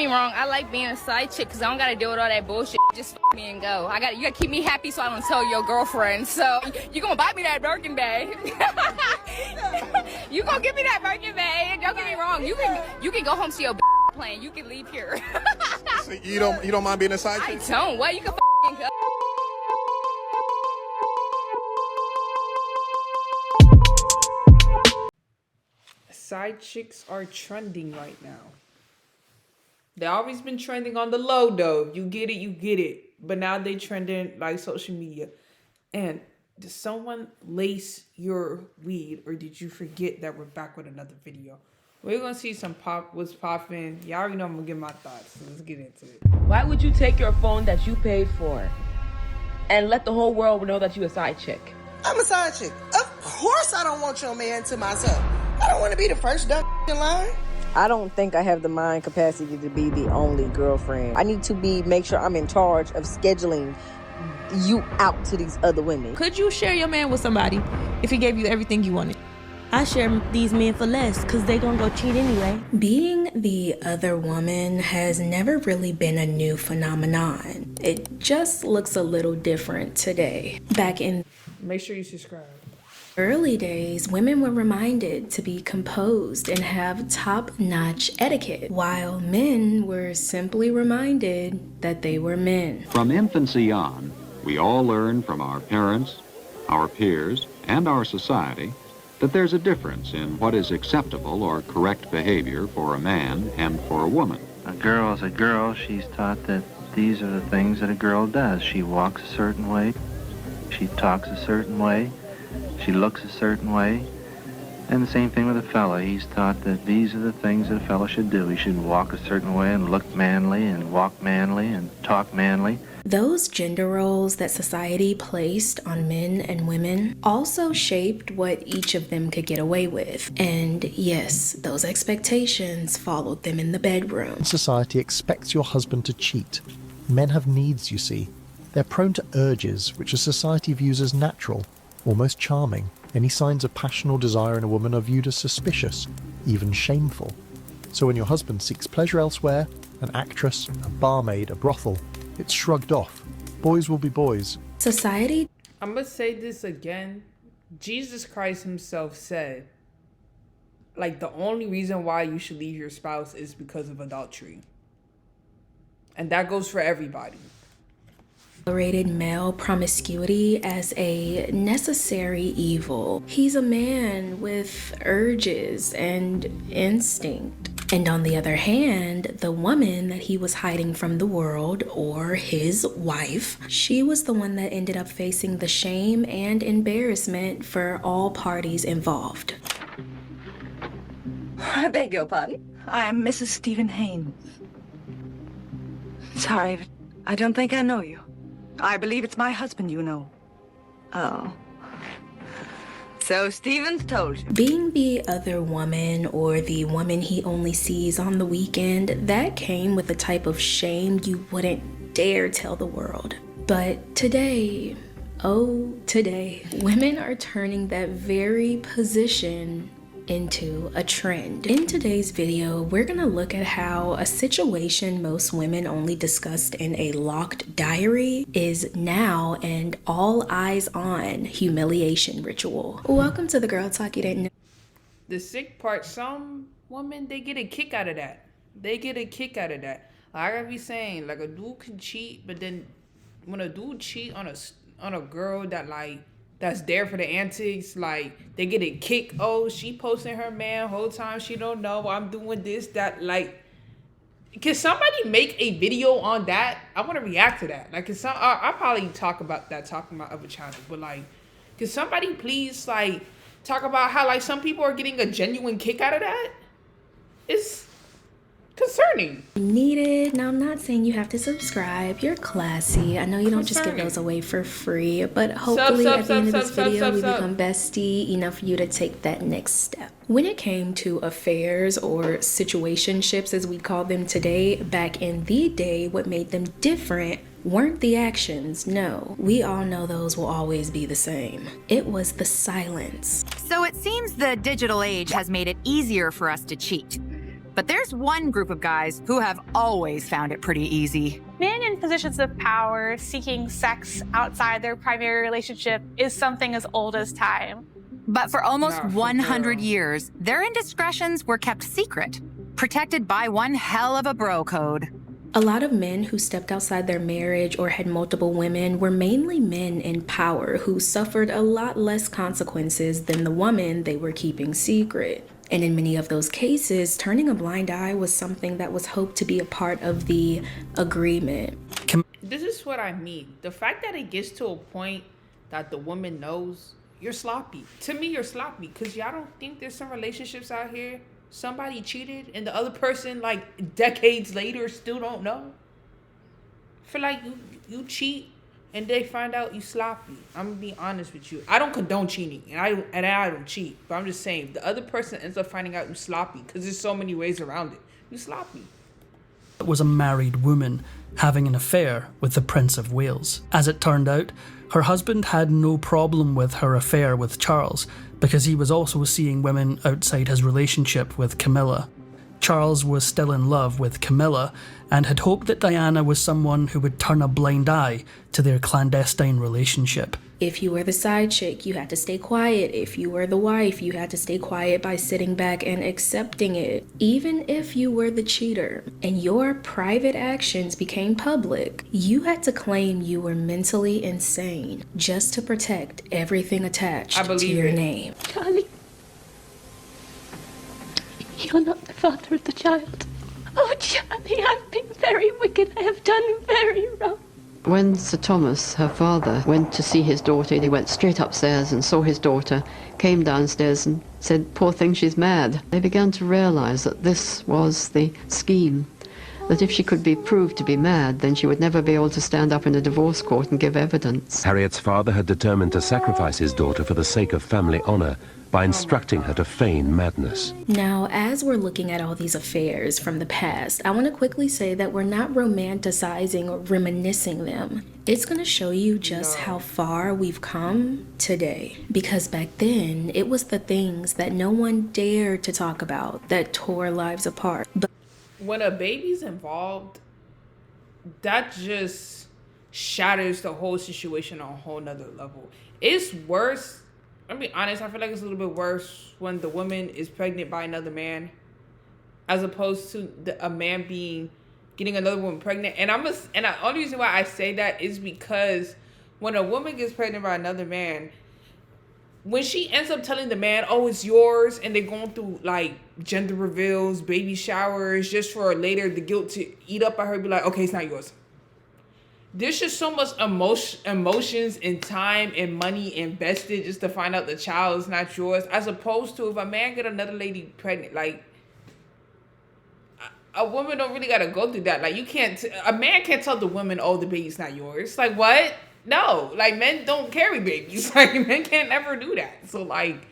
Me wrong, I like being a side chick because I don't gotta deal with all that bullshit. Just me and go. You gotta keep me happy so I don't tell your girlfriend. So you gonna buy me that Birkin bag? You gonna give me that Birkin bag? Don't get me wrong. You can go home to your plane. You can leave here. So you don't mind being a side chick? I don't. What? You can go. Side chicks are trending right now. They always been trending on the low though. You get it. But now they trending like social media. And did someone lace your weed, or did you forget that we're back with another video? We're gonna see some what's popping. Y'all already know I'm gonna get my thoughts. So let's get into it. Why would you take your phone that you paid for and let the whole world know that you a side chick? I'm a side chick. Of course I don't want your man to myself. I don't want to be the first dumb in line. I don't think I have the mind capacity to be the only girlfriend. I need to make sure I'm in charge of scheduling you out to these other women. Could you share your man with somebody if he gave you everything you wanted? I share these men for less because they gonna go cheat anyway. Being the other woman has never really been a new phenomenon. It just looks a little different today. Back in Make sure you subscribe. early days, women were reminded to be composed and have top-notch etiquette, while men were simply reminded that they were men. From infancy on, we all learn from our parents, our peers, and our society that there's a difference in what is acceptable or correct behavior for a man and for a woman. A girl is a girl. She's taught that these are the things that a girl does. She walks a certain way, she talks a certain way, she looks a certain way. And the same thing with a fella. He's taught that these are the things that a fella should do. He should walk a certain way and look manly and walk manly and talk manly. Those gender roles that society placed on men and women also shaped what each of them could get away with. And yes, those expectations followed them in the bedroom. Society expects your husband to cheat. Men have needs, you see. They're prone to urges, which a society views as natural, almost charming. Any signs of passion or desire in a woman are viewed as suspicious, even shameful. So when your husband seeks pleasure elsewhere, an actress, a barmaid, a brothel, it's shrugged off. Boys will be boys. Society. I'm gonna say this again. Jesus Christ himself said, like, the only reason why you should leave your spouse is because of adultery. And that goes for everybody. Tolerated male promiscuity as a necessary evil. He's a man with urges and instinct. And on the other hand, the woman that he was hiding from the world, or his wife, she was the one that ended up facing the shame and embarrassment for all parties involved. I beg your pardon? I am Mrs. Stephen Haynes. Sorry, but I don't think I know you. I believe it's my husband you know. Oh. So Stevens told you. Being the other woman, or the woman he only sees on the weekend, that came with a type of shame you wouldn't dare tell the world. But today, oh today, women are turning that very position into a trend. In today's video, we're gonna look at how a situation most women only discussed in a locked diary is now an all eyes on humiliation ritual. Welcome to the Girl Talk You Didn't Know. The sick part, some women, they get a kick out of that. Like I gotta be saying, like, a dude can cheat, but then when a dude cheat on a girl that's there for the antics, like, they get a kick. Oh, she posting her man whole time, she don't know I'm doing this, that. Like, can somebody make a video on that? I want to react to that. Like, I'll probably talk about my other channel, but, like, can somebody please, like, talk about how, like, some people are getting a genuine kick out of that? It's concerning. Needed. Now, I'm not saying you have to subscribe. You're classy. I know you don't just give those away for free, but hopefully at the end of this video we become bestie enough for you to take that next step. When it came to affairs, or situationships as we call them today, back in the day, what made them different weren't the actions. No, we all know those will always be the same. It was the silence. So it seems the digital age has made it easier for us to cheat. But there's one group of guys who have always found it pretty easy. Men in positions of power seeking sex outside their primary relationship is something as old as time. But for almost 100 years, their indiscretions were kept secret, protected by one hell of a bro code. A lot of men who stepped outside their marriage or had multiple women were mainly men in power who suffered a lot less consequences than the woman they were keeping secret. And in many of those cases, turning a blind eye was something that was hoped to be a part of the agreement. This is what I mean. The fact that it gets to a point that the woman knows, you're sloppy. To me, you're sloppy because y'all don't think there's some relationships out here somebody cheated and the other person like decades later still don't know. I feel like you cheat and they find out you sloppy. I'm gonna be honest with you. I don't condone cheating and I don't cheat, but I'm just saying the other person ends up finding out you sloppy because there's so many ways around it. You sloppy. It was a married woman having an affair with the Prince of Wales. As it turned out, her husband had no problem with her affair with Charles because he was also seeing women outside his relationship with Camilla. Charles was still in love with Camilla and had hoped that Diana was someone who would turn a blind eye to their clandestine relationship. If you were the side chick, you had to stay quiet. If you were the wife, you had to stay quiet by sitting back and accepting it. Even if you were the cheater and your private actions became public, you had to claim you were mentally insane just to protect everything attached to your name. Charlie, you're not the father of the child. Oh, Charlie, I've been very wicked. I have done very wrong. When Sir Thomas, her father, went to see his daughter, he went straight upstairs and saw his daughter, came downstairs and said, "Poor thing, she's mad." They began to realize that this was the scheme, that if she could be proved to be mad, then she would never be able to stand up in a divorce court and give evidence. Harriet's father had determined to sacrifice his daughter for the sake of family honor by instructing her to feign madness. Now, as we're looking at all these affairs from the past, I want to quickly say that we're not romanticizing or reminiscing them. It's going to show you just how far we've come today. Because back then, it was the things that no one dared to talk about that tore lives apart. But when a baby's involved, that just shatters the whole situation on a whole nother level. It's worse. I'm being honest, I feel like it's a little bit worse when the woman is pregnant by another man as opposed to a man getting another woman pregnant. And the only reason why I say that is because when a woman gets pregnant by another man, when she ends up telling the man, "Oh, it's yours," and they're going through like gender reveals, baby showers, just for later the guilt to eat up at her, be like, "Okay, it's not yours." There's just so much emotions and time and money invested just to find out the child is not yours, as opposed to if a man get another lady pregnant, like a woman don't really gotta go through that. Like a man can't tell the woman, "Oh, the baby's not yours." Like what? No, like men don't carry babies. Like men can't never do that. So like,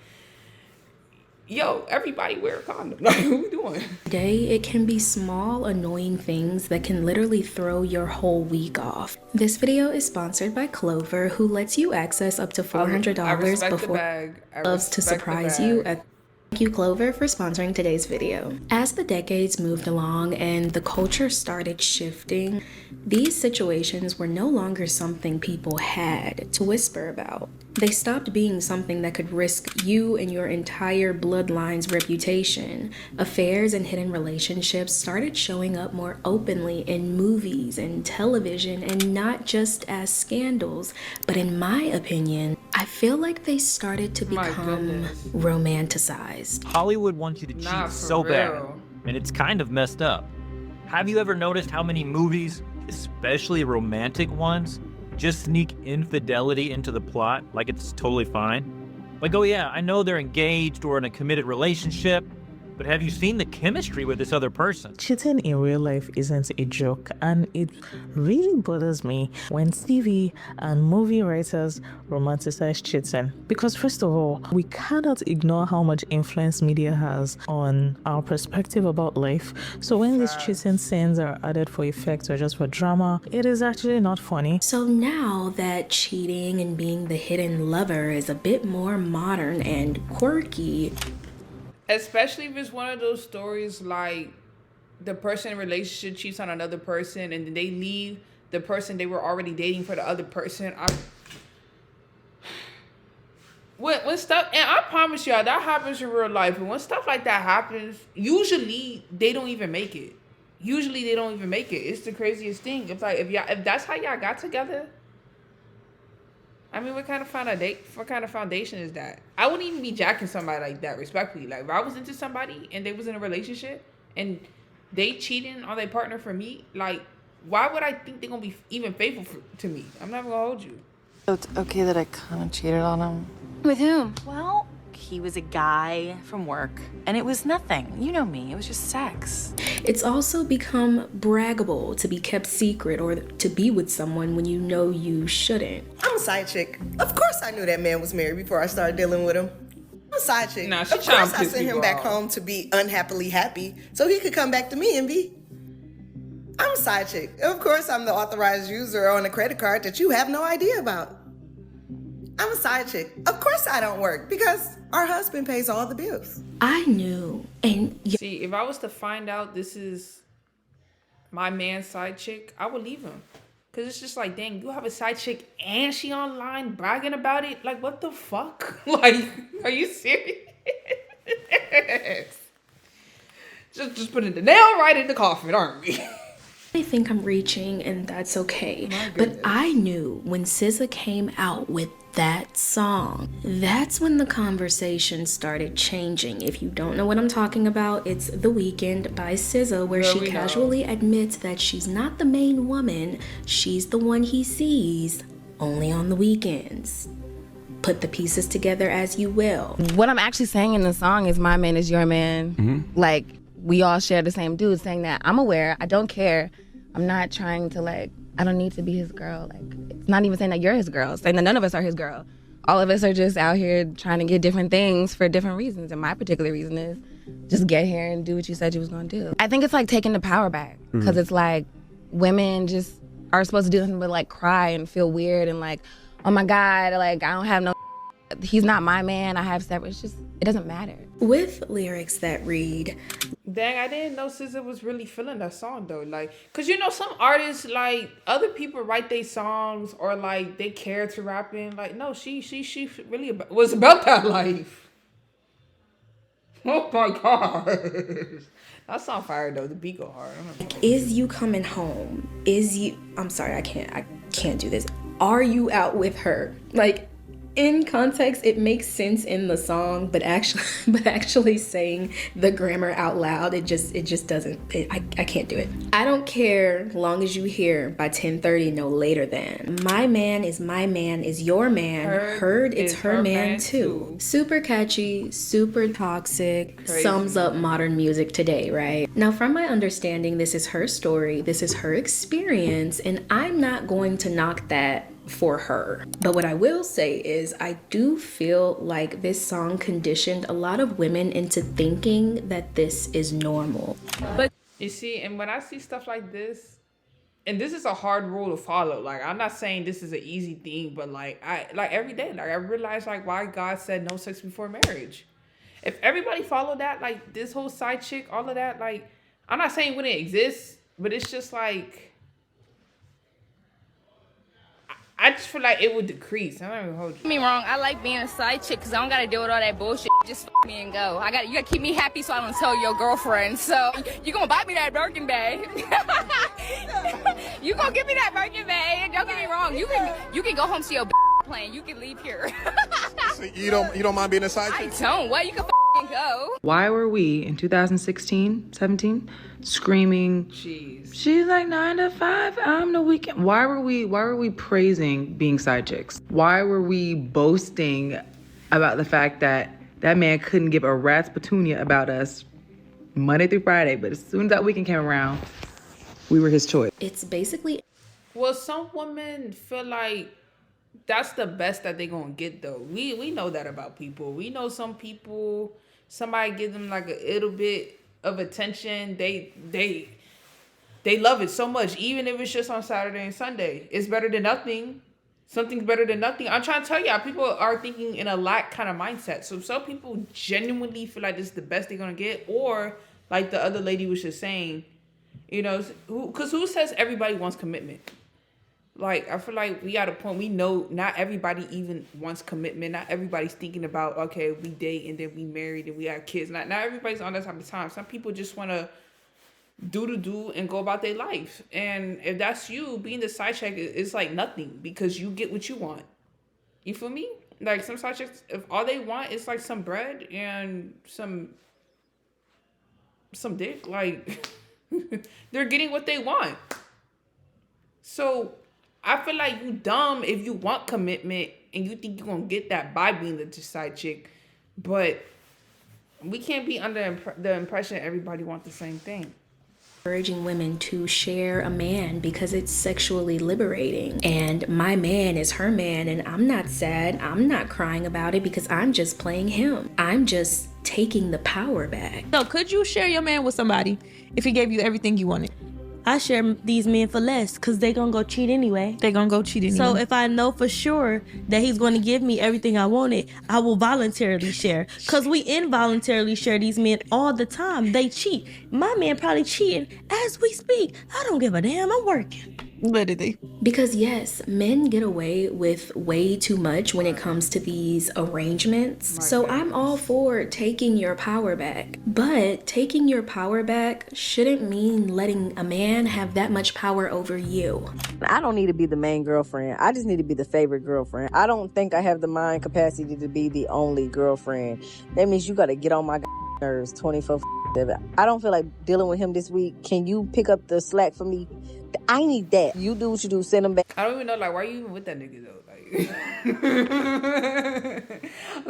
yo, everybody wear a condom. Like, what we doing? Today, it can be small, annoying things that can literally throw your whole week off. This video is sponsored by Clover, who lets you access up to $400 before loves to surprise you at. Thank you, Clover, for sponsoring today's video. As the decades moved along and the culture started shifting, these situations were no longer something people had to whisper about. They stopped being something that could risk you and your entire bloodline's reputation. Affairs and hidden relationships started showing up more openly in movies and television, and not just as scandals, but in my opinion, I feel like they started to become romanticized. Hollywood wants you to cheat so bad, and it's kind of messed up. Have you ever noticed how many movies, especially romantic ones, just sneak infidelity into the plot like it's totally fine? Like, oh yeah, I know they're engaged or in a committed relationship, but have you seen the chemistry with this other person? Cheating in real life isn't a joke, and it really bothers me when TV and movie writers romanticize cheating. Because first of all, we cannot ignore how much influence media has on our perspective about life. So when these cheating scenes are added for effect or just for drama, it is actually not funny. So now that cheating and being the hidden lover is a bit more modern and quirky, especially if it's one of those stories like the person in a relationship cheats on another person and then they leave the person they were already dating for the other person. When stuff, and I promise y'all that happens in real life. And when stuff like that happens, usually they don't even make it. It's the craziest thing. It's like if that's how y'all got together. I mean, what kind of foundation is that? I wouldn't even be jacking somebody like that, respectfully. Like, if I was into somebody and they was in a relationship and they cheating on their partner for me, like, why would I think they're gonna be even faithful to me? I'm never gonna hold you. So it's okay that I kind of cheated on him. With whom? Well, he was a guy from work, and it was nothing. You know me, it was just sex. It's also become braggable to be kept secret or to be with someone when you know you shouldn't. I'm a side chick. Of course I knew that man was married before I started dealing with him. I'm a side chick. Nah, of course I sent him back home to be unhappily happy so he could come back to me and be. I'm a side chick. Of course I'm the authorized user on a credit card that you have no idea about. I'm a side chick. Of course I don't work because our husband pays all the bills. I knew. And see, if I was to find out this is my man's side chick, I would leave him. Because it's just like, dang, you have a side chick and she online bragging about it? Like, what the fuck? Like, are you serious? just putting the nail right in the coffin, aren't we? I think I'm reaching, and that's okay. But I knew when SZA came out with that song, that's when the conversation started changing. If you don't know what I'm talking about, it's The Weeknd by SZA, where she casually admits that she's not the main woman, she's the one he sees only on the weekends. Put the pieces together as you will. What I'm actually saying in the song is my man is your man. Mm-hmm. Like, we all share the same dude, saying that I'm aware, I don't care. I'm not trying to, like, I don't need to be his girl. Like, it's not even saying that you're his girl. It's saying that none of us are his girl. All of us are just out here trying to get different things for different reasons. And my particular reason is just get here and do what you said you was going to do. I think it's like taking the power back. Because it's like women just are supposed to do nothing but, like, cry and feel weird and, like, oh, my God, like, I don't have no... He's not my man. I have separate... It's just... It doesn't matter. With lyrics that read... Dang, I didn't know SZA was really feeling that song, though. Like, because, you know, some artists, like, other people write their songs or, like, they care to rap in. Like, no, she really was about that life. Oh, my God. That song fire, though. The beat go hard. Is you coming home? I'm sorry, I can't do this. Are you out with her? Like, in context, it makes sense in the song, but actually saying the grammar out loud, it just doesn't. I can't do it. I don't care long as you hear by 10:30, no later than. My man is your man. Heard it's her man too. Super catchy, super toxic. Crazy. Sums up modern music today, right? Now, from my understanding, this is her story. This is her experience, and I'm not going to knock that for her. But what I will say is I do feel like this song conditioned a lot of women into thinking that this is normal. But you see, and when I see stuff like this, and this is a hard rule to follow, like, I'm not saying this is an easy thing, but like every day, like, I realize like why God said no sex before marriage. If everybody followed that, like this whole side chick, all of that, like, I'm not saying it wouldn't exist, but it's just like, I just feel like it would decrease. I'm not even hold you. Don't get me wrong, I like being a side chick because I don't gotta deal with all that bullshit. Just f me and go. You gotta keep me happy so I don't tell your girlfriend. So you gonna buy me that Birkin bag. You gonna give me that Birkin bag. Don't get me wrong. You can go home to your plane. You can leave here. So you don't mind being a side chick? I don't. What? You can go. Why were we in 2016, 17 screaming, she's like 9 to 5, I'm the weekend? Why were we praising being side chicks? Why were we boasting about the fact that man couldn't give a rat's petunia about us Monday through Friday, but as soon as that weekend came around, we were his choice? It's basically... Well, some women feel like that's the best that they're gonna get, though. We know that about people. We know some people, somebody give them like a little bit of attention, they love it so much, even if it's just on Saturday and Sunday. It's better than nothing. Something's better than nothing. I'm trying to tell y'all, people are thinking in a lack kind of mindset. So some people genuinely feel like this is the best they're gonna get, or Like the other lady was just saying, you know, because who says everybody wants commitment? Like, I feel like we at a point, we know not everybody even wants commitment. Not everybody's thinking about, okay, we date and then we married and we have kids. Not everybody's on that type of time. Some people just want to do and go about their life. And if that's you, being the side check is like nothing because you get what you want. You feel me? Like some side chicks, if all they want is like some bread and some dick, like they're getting what they want. So I feel like you dumb if you want commitment and you think you're gonna get that by being the side chick. But we can't be under the impression everybody wants the same thing. Encouraging women to share a man because it's sexually liberating. And my man is her man, and I'm not sad. I'm not crying about it because I'm just playing him. I'm just taking the power back. So could you share your man with somebody if he gave you everything you wanted? I share these men for less because they gonna go cheat anyway. So if I know for sure that he's going to give me everything I wanted, I will voluntarily share. Because we involuntarily share these men all the time. They cheat. My man probably cheating as we speak. I don't give a damn. I'm working. Literally. Because yes, men get away with way too much when it comes to these arrangements. So I'm all for taking your power back. But taking your power back shouldn't mean letting a man have that much power over you. I don't need to be the main girlfriend. I just need to be the favorite girlfriend. I don't think I have the mind capacity to be the only girlfriend. That means you got to get on my nerves 24/7. I don't feel like dealing with him this week. Can you pick up the slack for me? I need that. You do what you do. Send him back. I don't even know, like, why are you even with that nigga, though?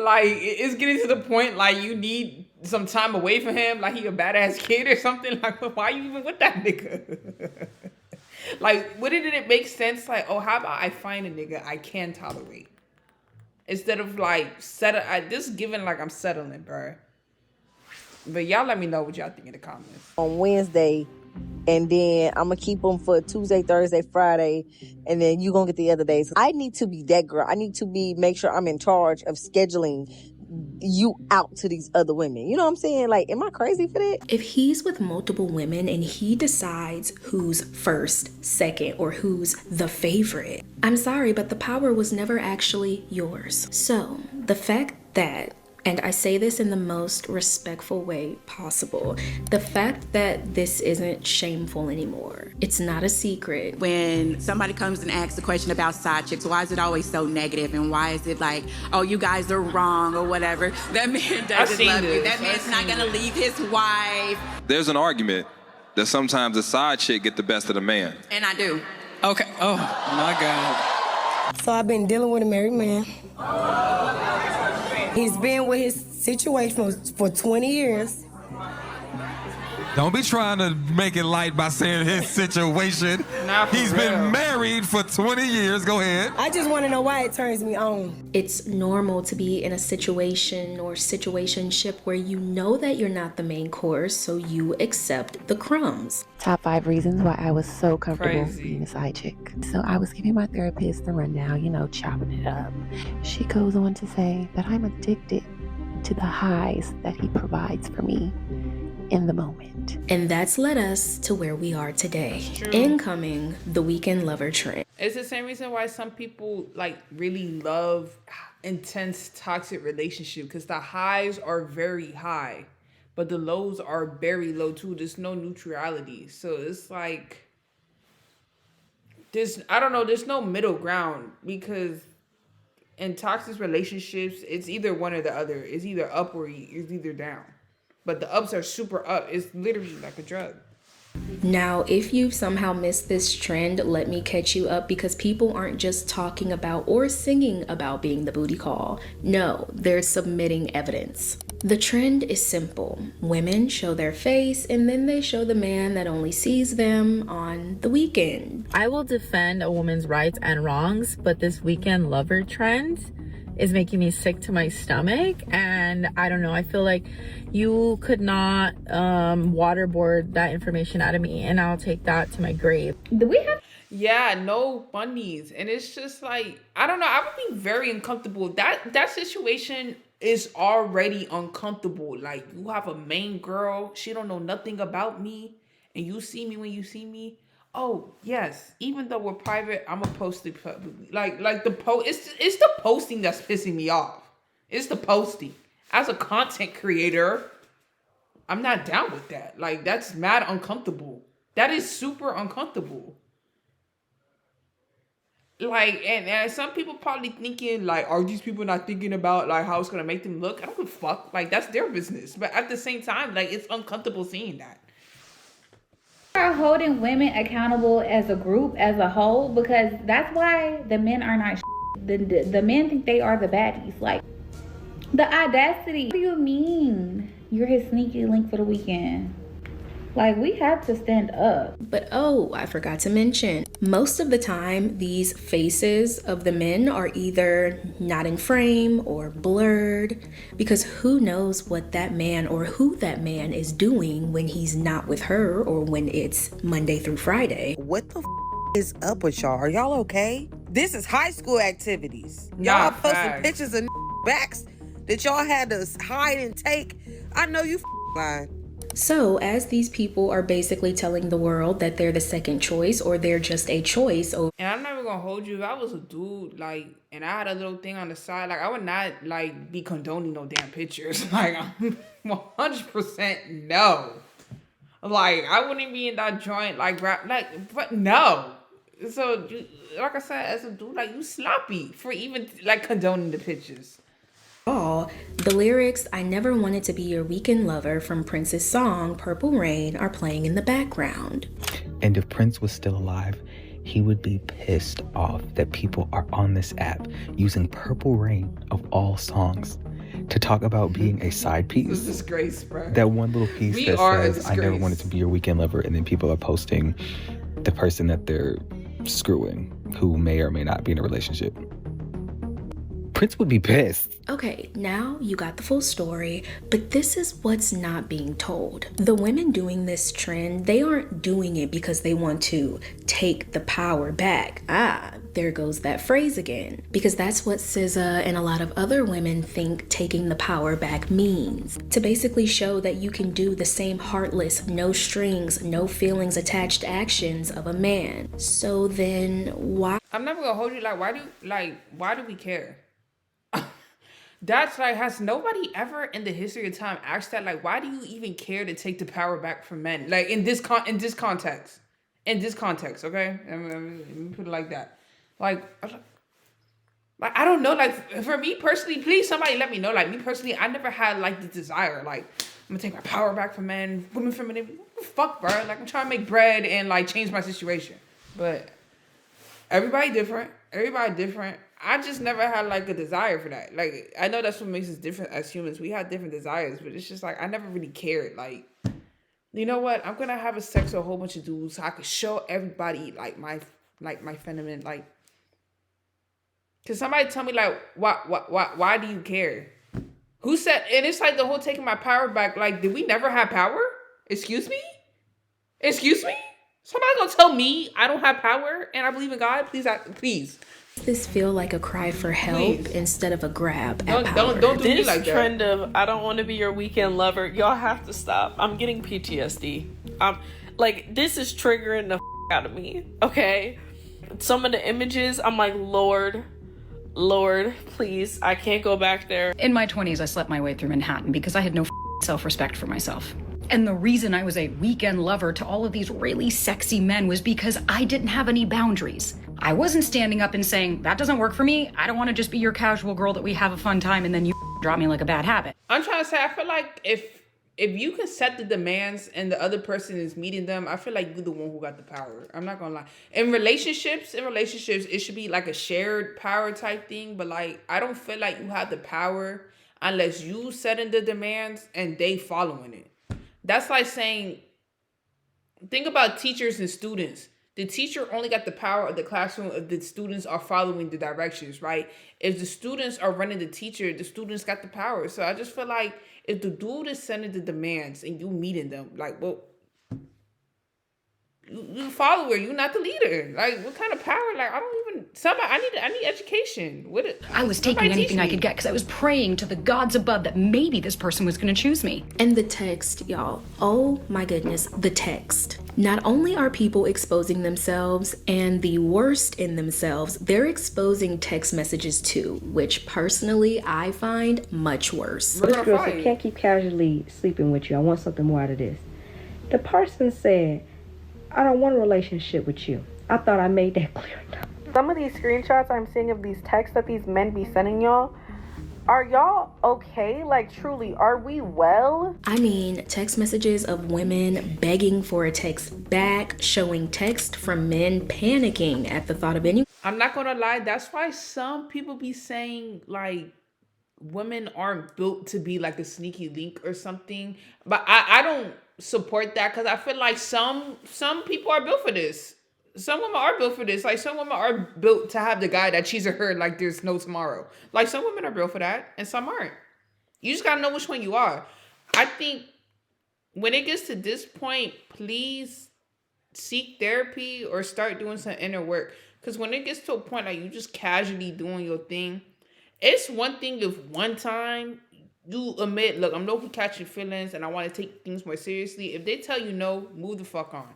Like, it's getting to the point, like, you need some time away from him. Like, he a badass kid or something. Like, why are you even with that nigga? Like, wouldn't it make sense? Like, oh, how about I find a nigga I can tolerate? Instead of, like, just giving, like, I'm settling, bro. But y'all let me know what y'all think in the comments. On Wednesday, and then I'm going to keep them for Tuesday, Thursday, Friday, and then you going to get the other days. I need to be that girl. I need to make sure I'm in charge of scheduling you out to these other women. You know what I'm saying? Like, am I crazy for that? If he's with multiple women and he decides who's first, second, or who's the favorite, I'm sorry, but the power was never actually yours. So the fact that, and I say this in the most respectful way possible, the fact that this isn't shameful anymore. It's not a secret. When somebody comes and asks a question about side chicks, why is it always so negative? And why is it like, oh, you guys are wrong or whatever? That man doesn't love you. That man's not going to leave his wife. There's an argument that sometimes the side chick get the best of the man. And I do. Okay. Oh, my God. So I've been dealing with a married man. He's been with his situation for 20 years. Don't be trying to make it light by saying his situation. He's been married for 20 years. Go ahead. I just want to know why it turns me on. It's normal to be in a situation or situationship where you know that you're not the main course, so you accept the crumbs. Top 5 reasons why I was so comfortable being a side chick. So I was giving my therapist the rundown, chopping it up. She goes on to say that I'm addicted to the highs that he provides for me in the moment. And that's led us to where we are today. Incoming the weekend lover trend. It's the same reason why some people really love intense toxic relationship, because the highs are very high, but the lows are very low too. There's no neutrality. So it's like, there's no middle ground, because in toxic relationships, it's either one or the other. It's either up or it's either down. But the ups are super up. It's literally like a drug. Now, if you've somehow missed this trend, let me catch you up, because people aren't just talking about or singing about being the booty call. No, they're submitting evidence. The trend is simple. Women show their face and then they show the man that only sees them on the weekend. I will defend a woman's rights and wrongs, but this weekend lover trend is making me sick to my stomach. And I don't know, I feel like you could not waterboard that information out of me, and I'll take that to my grave. Do we have? Yeah, no funnies. And it's just like, I don't know, I would be very uncomfortable. That situation it's already uncomfortable. Like, you have a main girl, she don't know nothing about me, and you see me when you see me. Oh yes, even though we're private, I'm gonna post it publicly. Like the it's the posting that's pissing me off. It's the posting. As a content creator, I'm not down with that. Like, that's mad uncomfortable. That is super uncomfortable. Like, and some people probably thinking, like, are these people not thinking about, like, how it's gonna make them look? I don't give a fuck. Like, that's their business. But at the same time, like, it's uncomfortable seeing that. Are holding women accountable as a group, as a whole, because that's why the men are not the men think they are the baddies. Like, the audacity. What do you mean you're his sneaky link for the weekend? Like, we have to stand up. But oh, I forgot to mention, most of the time, these faces of the men are either not in frame or blurred, because who knows what that man or who that man is doing when he's not with her or when it's Monday through Friday. What the is up with y'all? Are y'all okay? This is high school activities. Y'all posting pictures of backs that y'all had to hide and take. I know you lying. So, as these people are basically telling the world that they're the second choice or they're just a choice. And I'm never gonna hold you. If I was a dude, like, and I had a little thing on the side, like, I would not, like, be condoning no damn pictures. Like, I'm 100% no. Like, I wouldn't be in that joint, like, but no. So, like I said, as a dude, like, you sloppy for even, like, condoning the pictures. The lyrics, "I never wanted to be your weekend lover" from Prince's song Purple Rain are playing in the background. And if Prince was still alive, he would be pissed off that people are on this app using Purple Rain of all songs to talk about being a side piece. This is disgrace, bro. That one little piece that says, "I never wanted to be your weekend lover," and then people are posting the person that they're screwing who may or may not be in a relationship. Prince would be pissed. Okay, now you got the full story, but this is what's not being told. The women doing this trend, they aren't doing it because they want to take the power back. There goes that phrase again. Because that's what SZA and a lot of other women think taking the power back means. To basically show that you can do the same heartless, no strings, no feelings attached actions of a man. So then why? I'm never gonna hold you. Like, why do we care? That's like, has nobody ever in the history of time asked that? Like, why do you even care to take the power back from men? Like, in this context, okay? Let me put it like that. Like, I don't know. Like, for me personally, please somebody let me know. Like, me personally, I never had like the desire. Like, I'm gonna take my power back from men, women, femininity. Fuck, bro. Like, I'm trying to make bread and like change my situation. But everybody different. I just never had like a desire for that. Like, I know that's what makes us different as humans. We have different desires, but it's just like, I never really cared. Like, you know what? I'm gonna have a sex with a whole bunch of dudes so I can show everybody like my feminine. Like, can somebody tell me like why do you care? Who said? And it's like the whole taking my power back. Like, did we never have power? Excuse me. Somebody gonna tell me I don't have power and I believe in God? Please. This feel like a cry for help instead of a grab at power. Don't do me This like that. trend of "I don't want to be your weekend lover," y'all have to stop. I'm getting PTSD. Like, this is triggering the out of me. Okay, some of the images, I'm like, Lord, please, I can't go back there. In my 20s, I slept my way through Manhattan because I had no self-respect for myself. And the reason I was a weekend lover to all of these really sexy men was because I didn't have any boundaries. I wasn't standing up and saying, that doesn't work for me. I don't want to just be your casual girl that we have a fun time and then you drop me like a bad habit. I'm trying to say, I feel like if you can set the demands and the other person is meeting them, I feel like you're the one who got the power. I'm not gonna lie. In relationships, it should be like a shared power type thing. But like, I don't feel like you have the power unless you setting the demands and they following it. That's like saying, think about teachers and students. The teacher only got the power of the classroom if the students are following the directions, right? If the students are running the teacher, the students got the power. So I just feel like if the dude is sending the demands and you meeting them, like, well, You follower, you not the leader. Like, what kind of power? Like, I don't even. I need education. I was taking anything I could get because I was praying to the gods above that maybe this person was going to choose me. And the text, y'all. Oh my goodness, the text. Not only are people exposing themselves and the worst in themselves, they're exposing text messages too, which personally I find much worse. This girl said, can't keep casually sleeping with you. I want something more out of this. The person said, I don't want a relationship with you. I thought I made that clear enough. Some of these screenshots I'm seeing of these texts that these men be sending y'all, are y'all okay? Like, truly, are we well? I mean, text messages of women begging for a text back, showing text from men panicking at the thought of any. I'm not gonna lie, that's why some people be saying, like, women aren't built to be like a sneaky link or something. But I don't support that, because I feel like some people are built for this. Some women are built for this. Like, some women are built to have the guy that cheats on her like there's no tomorrow. Like, some women are built for that and some aren't. You just gotta know which one you are. I think when it gets to this point, please seek therapy or start doing some inner work. Because when it gets to a point like you just casually doing your thing, it's one thing if one time you admit, look, I'm no catching feelings and I want to take things more seriously. If they tell you no, move the fuck on.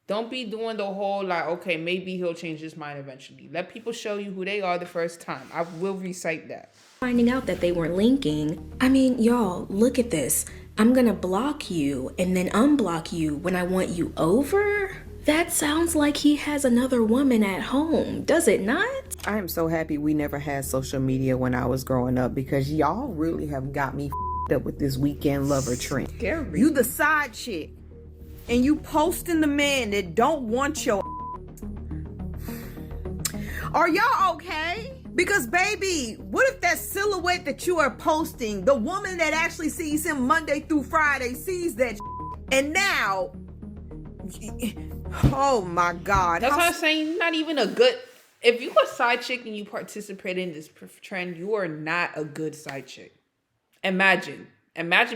Don't be doing the whole like, okay, maybe he'll change his mind eventually. Let people show you who they are the first time. I will recite that. Finding out that they were linking. I mean, y'all, look at this. I'm gonna block you and then unblock you when I want you over? That sounds like he has another woman at home, does it not? I am so happy we never had social media when I was growing up, because y'all really have got me up with this weekend lover trend. Scary. You the side chick, and you posting the men that don't want your. Are y'all okay? Because baby, what if that silhouette that you are posting, the woman that actually sees him Monday through Friday sees that, and now, oh my God. That's what I'm saying. Not even a good. If you a side chick and you participate in this trend, you are not a good side chick. Imagine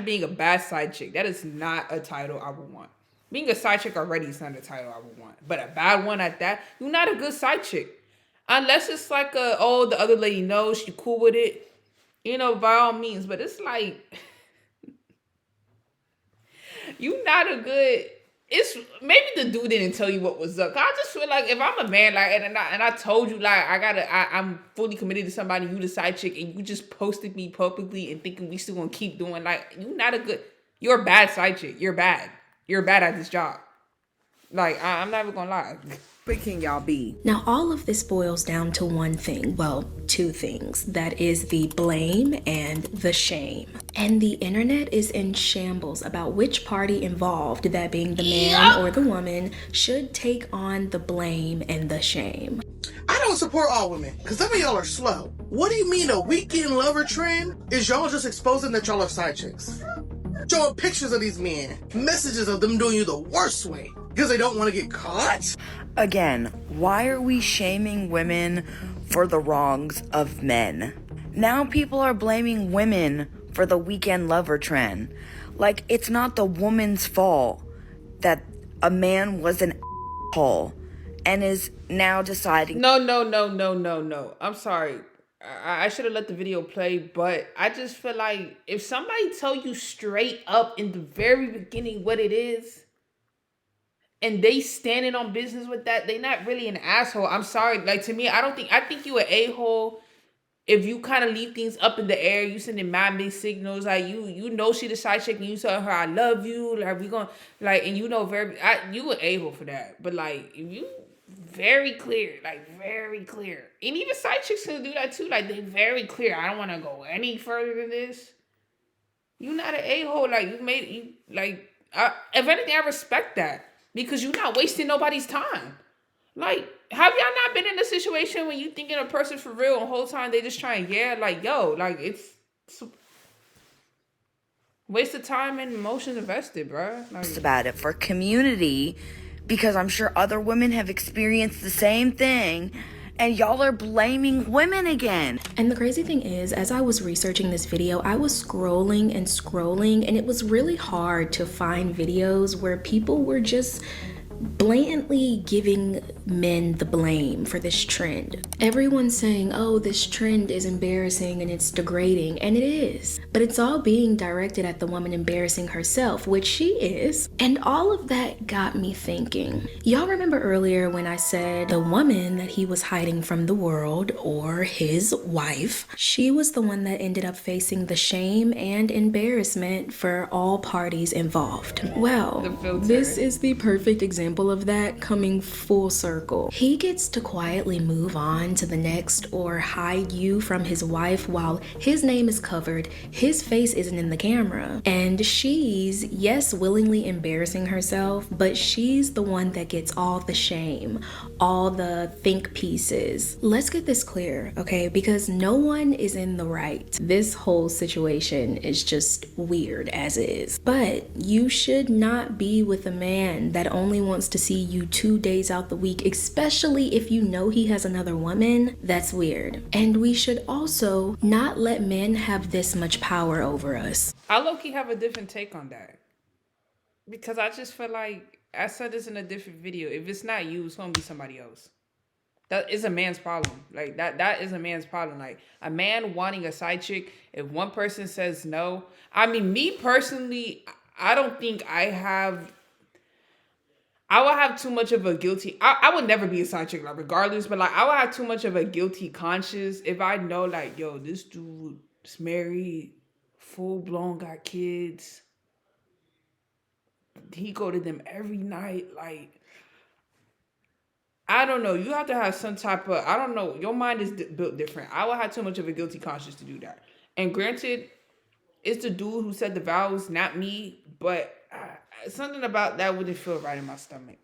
being a bad side chick. That is not a title I would want. Being a side chick already is not a title I would want. But a bad one at that, you're not a good side chick. Unless it's like the other lady knows, she cool with it. You know, by all means. But it's like, you not a good. It's maybe the dude didn't tell you what was up. I just feel like if I'm a man, like, and I told you, like, I'm fully committed to somebody, you the side chick, and you just posted me publicly and thinking we still gonna keep doing, like, you're a bad side chick. You're bad. You're bad at this job. Like, I'm not even gonna lie. Big can y'all be? Now, all of this boils down to one thing. Well, two things. That is the blame and the shame. And the internet is in shambles about which party involved, that being the man or the woman, should take on the blame and the shame. I don't support all women, because some of y'all are slow. What do you mean a weekend lover trend? Is y'all just exposing that y'all are side chicks? Showing pictures of these men, messages of them doing you the worst way, because they don't want to get caught? Again, why are we shaming women for the wrongs of men? Now people are blaming women for the weekend lover trend. Like, it's not the woman's fault that a man was an asshole and is now deciding. No. I'm sorry. I should have let the video play, but I just feel like if somebody tell you straight up in the very beginning what it is, and they standing on business with that, they not really an asshole. I'm sorry. Like, to me, I think you an a-hole if you kind of leave things up in the air. You sending mad mixed signals. Like, you know she the side chick and you tell her, I love you. Like, we gonna, like, and you know, you an a-hole for that. But, like, if you very clear. And even side chicks can do that too. Like, they very clear. I don't want to go any further than this. You not an a-hole. Like, if anything, I respect that. Because you're not wasting nobody's time. Like, have y'all not been in a situation when you thinking a person for real and the whole time they just trying, it's waste of time and emotions invested, bro. Like, about it for community, because I'm sure other women have experienced the same thing, and y'all are blaming women again. And the crazy thing is, as I was researching this video, I was scrolling, and it was really hard to find videos where people were just blatantly giving men the blame for this trend. Everyone's saying, oh, this trend is embarrassing and it's degrading, and it is. But it's all being directed at the woman embarrassing herself, which she is. And all of that got me thinking. Y'all remember earlier when I said the woman that he was hiding from the world, or his wife, she was the one that ended up facing the shame and embarrassment for all parties involved. Well, this is the perfect example of that coming full circle. He gets to quietly move on to the next or hide you from his wife while his name is covered, his face isn't in the camera, and she's, yes, willingly embarrassing herself, but she's the one that gets all the shame, all the think pieces. Let's get this clear, okay? Because no one is in the right. This whole situation is just weird as is. But you should not be with a man that only wants to see you 2 days out the week, especially if you know he has another woman. That's weird. And we should also not let men have this much power over us. I low-key have a different take on that. Because I just feel like, I said this in a different video, if it's not you, it's gonna be somebody else. That is a man's problem. Like, that is a man's problem. Like, a man wanting a side chick, if one person says no, I mean, me personally, I don't think I would have too much of a guilty, I would never be a side chick, like, regardless, but, like, I would have too much of a guilty conscience if I know, like, yo, this dude is married, full-blown, got kids, he go to them every night, like, I don't know. You have to have some type of, I don't know, your mind is built different. I would have too much of a guilty conscience to do that. And granted, it's the dude who said the vows, not me, but something about that wouldn't feel right in my stomach.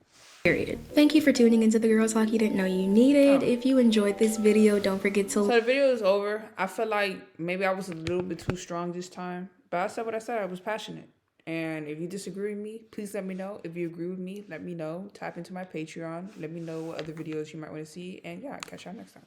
Period. Thank you for tuning into the Girl Talk you didn't know you needed. If you enjoyed this video, don't forget to... So the video is over. I feel like maybe I was a little bit too strong this time, but I said what I said. I was passionate. And if you disagree with me, please let me know. If you agree with me, let me know. Tap into my Patreon. Let me know what other videos you might want to see. And yeah, catch y'all next time.